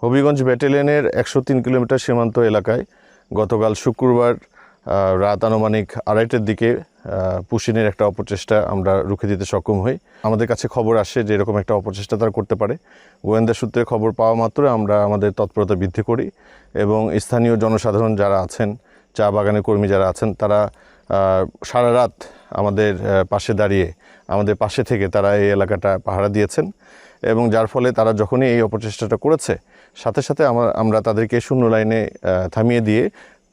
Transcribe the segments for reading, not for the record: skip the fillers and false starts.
Habiganj ব্যাটালিয়নের 103 kilometre সীমান্ত এলাকায় গতকাল শুক্রবার রাত আনুমানিক 2:30টার দিকে পুশিনের একটা অপচেষ্টা আমরা রুখে দিতে সক্ষম হই। আমাদের কাছে খবর আসে যে এরকম একটা অপচেষ্টা তারা করতে পারে। গোয়েন্দা সূত্রে খবর পাওয়া মাত্র আমরা আমাদের তৎপরতা বৃদ্ধি করি এবং স্থানীয় জনসাধারণ যারা আছেন, চা বাগানের কর্মী যারা আছেন, তারা সারা রাত আমাদের পাশে দাঁড়িয়ে আমাদের পাশে থেকে তারা এই এলাকাটা পাহারা দিয়েছেন এবং যার ফলে তারা যখনই এই অপচেষ্টাটা করেছে সাথে সাথে আমরা তাদেরকে শূন্য লাইনে থামিয়ে দিয়ে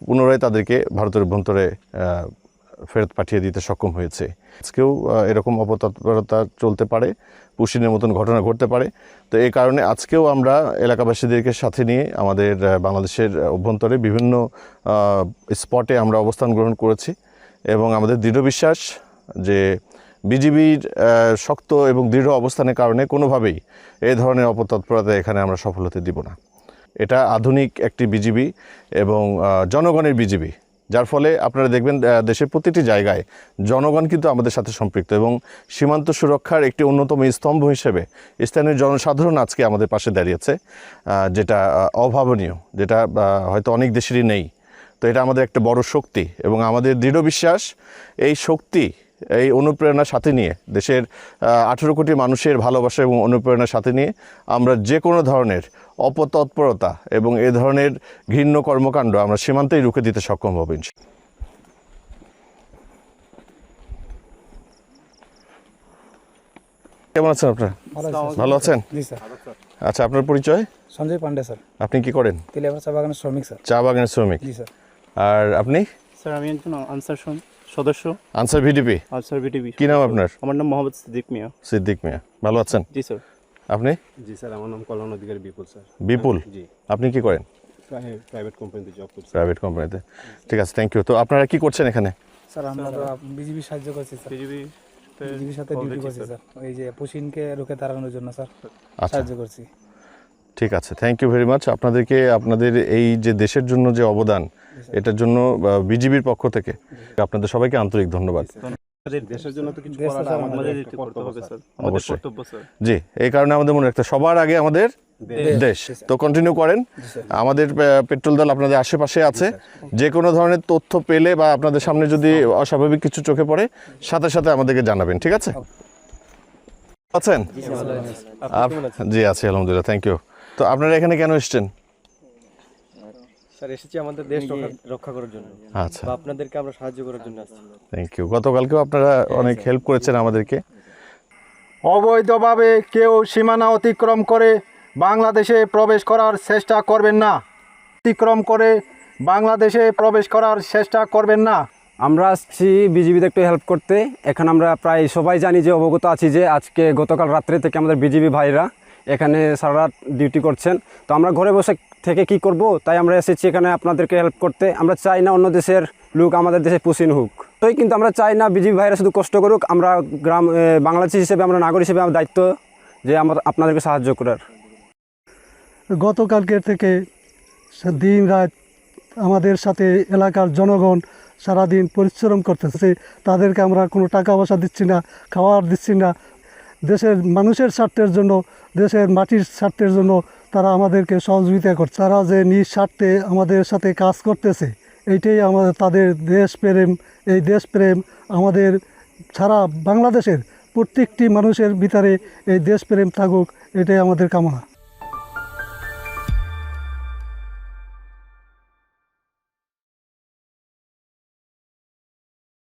পুনরায় তাদেরকে ভারতের অভ্যন্তরে ফেরত পাঠিয়ে দিতে সক্ষম হয়েছে। আজকেও এরকম অপতৎপরতা চলতে পারে, পুশিনের মতন ঘটনা ঘটতে পারে। তো এই কারণে আজকেও আমরা এলাকাবাসীদেরকে সাথে নিয়ে আমাদের বাংলাদেশের অভ্যন্তরে বিভিন্ন স্পটে আমরা অবস্থান গ্রহণ করেছি এবং আমাদের দৃঢ় বিশ্বাস যে বিজিবির শক্ত এবং দৃঢ় অবস্থানের কারণে কোনোভাবেই এই ধরনের অপতৎপরতা এখানে আমরা সফল হতে দিব না। এটা আধুনিক একটি বিজিবি এবং জনগণের বিজিবি, যার ফলে আপনারা দেখবেন দেশের প্রতিটি জায়গায় জনগণ কিন্তু আমাদের সাথে সম্পৃক্ত এবং সীমান্ত সুরক্ষার একটি অন্যতম স্তম্ভ হিসেবে স্থানীয় জনসাধারণ আজকে আমাদের পাশে দাঁড়িয়েছে, যেটা অভাবনীয়, যেটা হয়তো অনেক দেশেরই নেই। তো এটা আমাদের একটা বড় শক্তি এবং আমাদের দৃঢ় বিশ্বাস এই শক্তি, এই অনুপ্রেরণার সাথে নিয়ে দেশের 18 কোটি মানুষের ভালোবাসা এবং অনুপ্রেরণার সাথে নিয়ে আমরা যে কোনো ধরনের অপতৎপরতা এবং এ ধরনের ঘৃণ্য কর্মকাণ্ড আমরা সীমান্তেই রুখে দিতে সক্ষম হব। কেমন আছেন আপনারা? ভালো আছেন? আচ্ছা, আপনার পরিচয়? সঞ্জয় পান্ডে স্যার। আপনি কি করেন? তেলিয়াপাড়া চা বাগানের শ্রমিক স্যার। চা বাগানের শ্রমিক? জি স্যার। আর আপনি? স্যার আমি একজন আনসার সদস্য। Answer VDP? Answer VDP. কি নাম আপনার? আমার নাম মোহাম্মদ সিদ্দিক মিয়া। সিদ্দিক মিয়া, ভালো আছেন? জি স্যার। আপনি? জি স্যার, আমার নাম কল্যাণ অধিকারী বিপুল স্যার। বিপুল? জি। আপনি কি করেন? প্রাইভেট কোম্পানিতে জব করছি। প্রাইভেট কোম্পানিতে, ঠিক আছে, থ্যাংক ইউ। তো আপনারা কি করছেন এখানে? স্যার আমরা তো বিজিবি সাহায্য করছি স্যার। বিজিবির সাথে ডিউটি করছি স্যার, ওই যে পুশিনকে রুখে দাঁড়ানোর জন্য স্যার সাহায্য করছি। ঠিক আছে, থ্যাংক ইউ ভেরি মাচ। আপনাদেরকে আপনাদের এই যে দেশের জন্য যে অবদান, এটার জন্য বিজিবির পক্ষ থেকে আপনাদের সবাইকে আন্তরিক ধন্যবাদ। দেশের জন্য তো কিছু দেশটা করাটা আমাদের একটা করতে হবে স্যার। অবশ্যই। আমাদের কর্তব্য স্যার। জি, এই কারণে আমাদের মনে রাখতে সবার আগে আমাদের দেশ। তো কন্টিনিউ করেন। আমাদের পেট্রোল দল আপনাদের আশেপাশে আছে। যে কোনো ধরনের তথ্য পেলে বা আপনাদের সামনে যদি অস্বাভাবিক কিছু চোখে পড়ে সাথে সাথে আমাদেরকে জানাবেন, ঠিক আছে? আছেন? জি আছি, আলহামদুলিল্লাহ, থ্যাংক ইউ। তো আপনারা এখানে কেন এসেছেন? স্যার এসেছি আমাদের দেশ রক্ষা করার জন্য। আচ্ছা, বা আপনাদেরকে আমরা সাহায্য করার জন্য আসছি। Thank you. গতকালকেও আপনারা অনেক হেল্প করেছেন আমাদেরকে। অবৈধভাবে কেউ সীমানা অতিক্রম করে বাংলাদেশে প্রবেশ করার চেষ্টা করবেন না। অতিক্রম করে বাংলাদেশে প্রবেশ করার চেষ্টা করবেন না। আমরা আসছি বিজিবিতে একটু হেল্প করতে। এখন আমরা প্রায় সবাই জানি যে অবগত আছি যে আজকে গতকাল রাত্রে থেকে আমাদের বিজিবি ভাইরা এখানে সারা রাত ডিউটি করছেন। তো আমরা ঘরে বসে থেকে কি করব, তাই আমরা এসেছি এখানে আপনাদেরকে হেল্প করতে। আমরা চাই না অন্য দেশের লোক আমাদের দেশে পুশিন হোক, তাই কিন্তু আমরা চাই না বিজিবি ভাইরা শুধু কষ্ট করুক। আমরা বাংলাদেশি হিসেবে, আমরা নাগরিক হিসেবে আমার দায়িত্ব যে আমরা আপনাদেরকে সাহায্য করার। গতকালকের থেকে দিন রাত আমাদের সাথে এলাকার জনগণ সারাদিন পরিশ্রম করতেছে। তাদেরকে আমরা কোনো টাকা পয়সা দিচ্ছি না, খাওয়ার দিচ্ছি না। দেশের মানুষের স্বার্থের জন্য, দেশের মাটির স্বার্থের জন্য তারা আমাদেরকে সহযোগিতা করছে। তারা যে নিজ স্বার্থে আমাদের সাথে কাজ করতেছে, এইটাই আমাদের তাদের দেশপ্রেম। এই দেশপ্রেম আমাদের সারা বাংলাদেশের প্রত্যেকটি মানুষের ভিতরে এই দেশপ্রেম থাকুক, এটাই আমাদের কামনা।